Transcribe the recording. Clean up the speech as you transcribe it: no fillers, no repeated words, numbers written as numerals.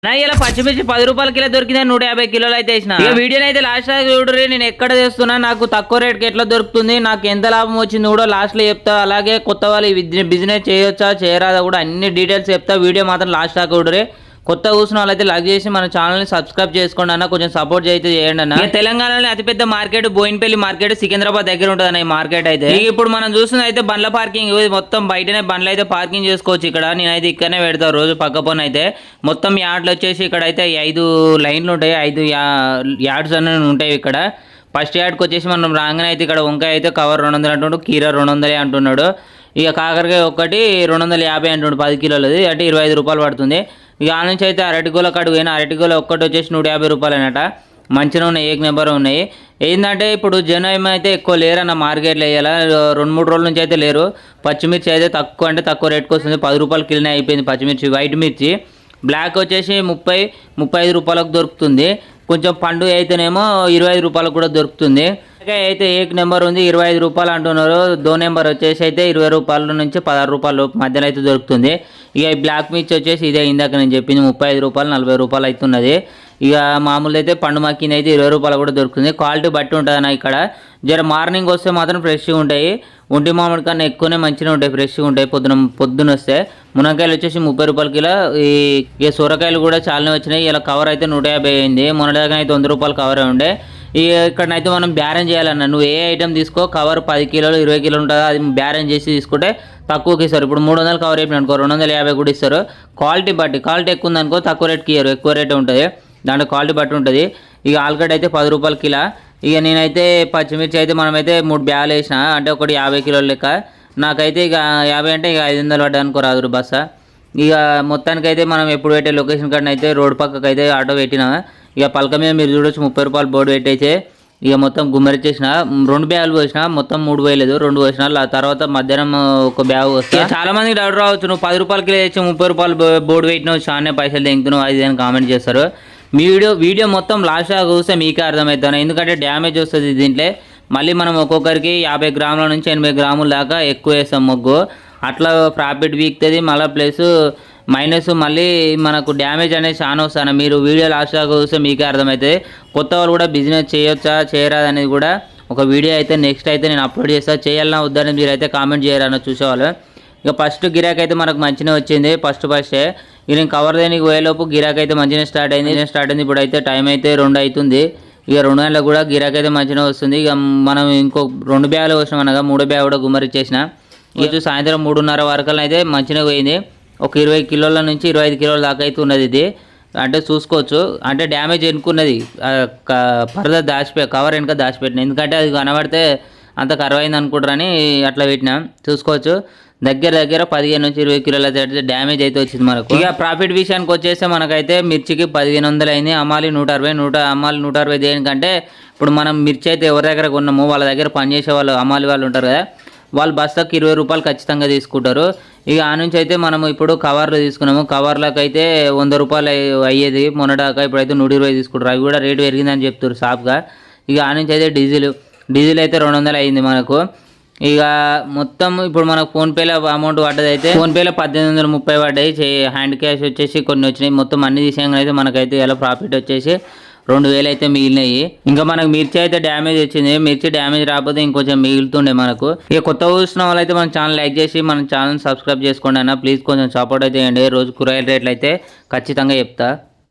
నా ఇలా పచ్చిమిర్చి 10 రూపాయల కిలో దొరికింది, 150 కిలోలు అయితే వేసిన. ఇక వీడియోని అయితే లాస్ట్ చూడరు, నేను ఎక్కడ చేస్తున్నా, నాకు తక్కువ రేట్కి ఎట్లా దొరుకుతుంది, నాకు ఎంత లాభం వచ్చింది కూడా లాస్ట్ లో చెప్తా. అలాగే కొత్త వాళ్ళు బిజినెస్ చేయొచ్చా చేయరాదా కూడా అన్ని డీటెయిల్స్ చెప్తా. వీడియో మాత్రం లాస్ట్ దాకా చూడరు. కొత్త కూర్చున్న వాళ్ళైతే లైక్ చేసి మన ఛానల్ని సబ్స్క్రైబ్ చేసుకోండి అన్న, కొంచెం సపోర్ట్ అయితే చేయండి అన్న. తెలంగాణలో అతిపెద్ద మార్కెట్ బోయినపల్లి మార్కెట్, సికింద్రాబాద్ దగ్గర ఉంటుంది అన్న ఈ మార్కెట్ అయితే. ఇప్పుడు మనం చూస్తుంది అయితే బండ్ల పార్కింగ్, మొత్తం బయటనే బండ్లు అయితే పార్కింగ్ చేసుకోవచ్చు. ఇక్కడ నేనైతే ఇక్కడనే పెడతాను రోజు పక్క పని అయితే. మొత్తం యార్డ్లు వచ్చేసి ఇక్కడ అయితే 5 లైన్లు ఉంటాయి, 5 యార్డ్స్ అనేవి ఉంటాయి ఇక్కడ. ఫస్ట్ యార్డ్కి వచ్చేసి మనం రాగానే అయితే ఇక్కడ వంకాయ అయితే కవర్ 200 అంటున్నాడు, కీర 200 అంటున్నాడు. ఇక కాకరకాయ ఒకటి 250 అంటుండు 10 కిలోలది, అంటే 25 రూపాయలు పడుతుంది. ఇక ఆ నుంచి అయితే అరటిగోల కడుగు పోయినా, అరటిగోల ఒక్కటి వచ్చేసి 150 రూపాయలు అనట. మంచిగా ఉన్నాయి, ఏక నెంబర్ ఉన్నాయి. ఏంటంటే ఇప్పుడు జనం అయితే ఎక్కువ లేరన్న మార్కెట్లో వేయాల, 2-3 రోజుల నుంచి అయితే లేరు. పచ్చిమిర్చి అయితే తక్కువ అంటే తక్కువ రేట్కి వస్తుంది, 10 రూపాయలు కిలోనే అయిపోయింది పచ్చిమిర్చి. వైట్ మిర్చి బ్లాక్ వచ్చేసి 30-35 రూపాయలకు దొరుకుతుంది. కొంచెం పండు అయితేనేమో 25 రూపాయలకు కూడా దొరుకుతుంది. అయితే ఏక్ నెంబర్ ఉంది, 25 రూపాయలు అంటున్నారు. దో నెంబర్ వచ్చేసి అయితే 20 రూపాయల నుంచి 16 రూపాయలు మధ్యలో అయితే దొరుకుతుంది. ఇక ఈ బ్లాక్ మిర్చి వచ్చేసి ఇదే ఇందాక నేను చెప్పింది 35 రూపాయలు 40 రూపాయలు అవుతున్నది. ఇక మామూలు అయితే పండు మక్కిన అయితే 20 రూపాయలు కూడా దొరుకుతుంది. క్వాలిటీ బట్టి ఉంటుంది అన్న. ఇక్కడ జర మార్నింగ్ వస్తే మాత్రం ఫ్రెష్గా ఉంటాయి, ఒంటి మామిడి కన్నా ఎక్కువనే మంచిగా ఉంటాయి, ఫ్రెష్గా ఉంటాయి. పొద్దున వస్తే మునక్కాయలు వచ్చేసి 30 రూపాయల కిలో. ఇక సొరకాయలు కూడా చాలానే వచ్చినాయి. ఇలా కవర్ అయితే 150 అయింది, మొన్నటిదాకా అయితే 100 రూపాయలు కవరే ఉండే. ఇక్కడనైతే మనం బ్యారెన్ చేయాలన్న, నువ్వు ఏ ఐటమ్ తీసుకో, కవర్ 10 కిలోలు 20 కిలోలు ఉంటుంది, అది బ్యారెన్ చేసి తీసుకుంటే తక్కువకి ఇస్తారు. ఇప్పుడు 300 కవర్ అయిపోయిన అనుకో 250 కూడా ఇస్తారు. క్వాలిటీ బట్టి, క్వాలిటీ ఎక్కువ ఉందనుకో తక్కువ రేట్కి ఇయ్యరు, ఎక్కువ రేటే ఉంటుంది, దాంట్లో క్వాలిటీ బట్టి ఉంటుంది. ఇక ఆలుగడ్డ అయితే 10 రూపాయల కిలో. ఇక నేనైతే పచ్చిమిర్చి అయితే మనమైతే 3 బ్యాగులు వేసిన, అంటే ఒకటి 50 కిలోల లెక్క. నాకైతే ఇక 50 అంటే ఇక 500 పడ్డా అనుకో రాదు బస్స. ఇక మొత్తానికైతే మనం ఎప్పుడు పెట్టే లొకేషన్ కాడ అయితే రోడ్ పక్కకు అయితే ఆటో పెట్టినా. ఇక పలక మీద మీరు చూడొచ్చు 30 రూపాయలు బోర్డు పెట్టేసి ఇక మొత్తం గుమ్మరిచ్చేసిన. 2 బ్యాగులు పోసిన, మొత్తం 3 వేయలేదు, 2 పోసిన. ఆ తర్వాత మధ్యాహ్నం ఒక బ్యాగ్ వస్తే చాలా మందికి డౌట్ రావచ్చు, నువ్వు 10 రూపాయల కిలో తెచ్చి 30 రూపాయలు బోర్డు పెట్టినావు, చాలా పైసలు తెంగుతున్నావు అది అని కామెంట్ చేస్తారు. మీ వీడియో మొత్తం లాస్ట్ దాకా చూస్తే మీకే అర్థమవుతాను, ఎందుకంటే డ్యామేజ్ వస్తుంది దీంట్లో. మళ్ళీ మనం ఒక్కొక్కరికి 50 గ్రాముల నుంచి 80 గ్రాముల దాకా ఎక్కువ వేస్తాం మొగ్గు, అట్లా ప్రాఫిట్ వీక్తుంది. మళ్ళీ ప్లస్ మైనస్ మళ్ళీ మనకు డ్యామేజ్ అనేది చాలా వస్తాను. మీరు వీడియో లాస్ట్ దాకా చూస్తే మీకే అర్థమవుతుంది. కొత్త వాళ్ళు కూడా బిజినెస్ చేయొచ్చా చేయరాదు అనేది కూడా ఒక వీడియో అయితే నెక్స్ట్ అయితే నేను అప్లోడ్ చేస్తాను. చేయాలన్నా వద్దని మీరు అయితే కామెంట్ చేయరన్న చూసేవాళ్ళు. ఇక ఫస్ట్ గిరాక్ అయితే మనకు మంచిగా వచ్చింది, ఫస్టే ఇక నేను కవర్ దేనికి పోయేలోపు గిరాక్ అయితే మంచిగా స్టార్ట్ అయింది. ఇప్పుడు అయితే టైం అయితే 2 అవుతుంది. ఇక 2 గంటలకు కూడా గిరాక్ అయితే మంచిగా వస్తుంది. ఇక మనం ఇంకో 2 బ్యాగులు వచ్చినాం అనగా 3 బ్యాగ్ కూడా గుమ్మరిచ్చేసిన. ఇక సాయంత్రం 3:30 వరకు అయితే మంచిగా పోయింది. ఒక 20 కిలోల నుంచి 25 కిలోల దాకా అయితే ఉన్నది ఇది, అంటే చూసుకోవచ్చు. అంటే డ్యామేజ్ ఎన్నుకున్నది, పరద కవర్ వెనుక దాచిపెట్టిన, ఎందుకంటే అది కనబడితే అంత కరవైంది అనుకుంటారని అట్లా పెట్టినా. చూసుకోవచ్చు దగ్గర 15 నుంచి 20 కిలోల డ్యామేజ్ అయితే వచ్చింది మనకు. ఇక ప్రాఫిట్ విషయానికి వచ్చేస్తే మనకైతే మిర్చికి 1500 అయింది, అమ్మాలి 160 దేనికంటే ఇప్పుడు మనం మిర్చి అయితే ఎవరి దగ్గర కొన్నామో వాళ్ళ దగ్గర పనిచేసే వాళ్ళు అమ్మాలి వాళ్ళు ఉంటారు కదా, వాళ్ళు బస్తాకి 20 రూపాయలు ఖచ్చితంగా తీసుకుంటారు. ఇక ఆ నుంచి అయితే మనం ఇప్పుడు కవర్లు తీసుకున్నాము, కవర్లకు అయితే 100 రూపాయలు అయ్యేది మొన్నదాకా, ఇప్పుడైతే 120 తీసుకుంటారు. అవి కూడా రేటు పెరిగిందని చెప్తారు షాప్గా. ఇక ఆ నుంచి అయితే డీజిల్ అయితే 200 అయింది మనకు. ఇక మొత్తం ఇప్పుడు మనకు ఫోన్పేలో అమౌంట్ పడ్డది అయితే ఫోన్పేలో 1830 పడ్డాయి, హ్యాండ్ క్యాష్ వచ్చేసి కొన్ని వచ్చినాయి. మొత్తం అన్ని విషయంగా అయితే మనకైతే ఎలా ప్రాఫిట్ వచ్చేసి 2000 అయితే మిగిలినాయి. ఇంకా మనకు మిర్చి అయితే డ్యామేజ్ వచ్చింది, మిర్చి డ్యామేజ్ రాకపోతే ఇంకొంచెం మిగులుతుండే మనకు. ఇక కొత్త చూసిన వాళ్ళు అయితే మన ఛానల్ లైక్ చేసి మన ఛానల్ సబ్స్క్రైబ్ చేసుకోండి అన్న, ప్లీజ్ కొంచెం సపోర్ట్ అయితే చేయండి. రోజు కూరగాయల రేట్లు అయితే ఖచ్చితంగా చెప్తా.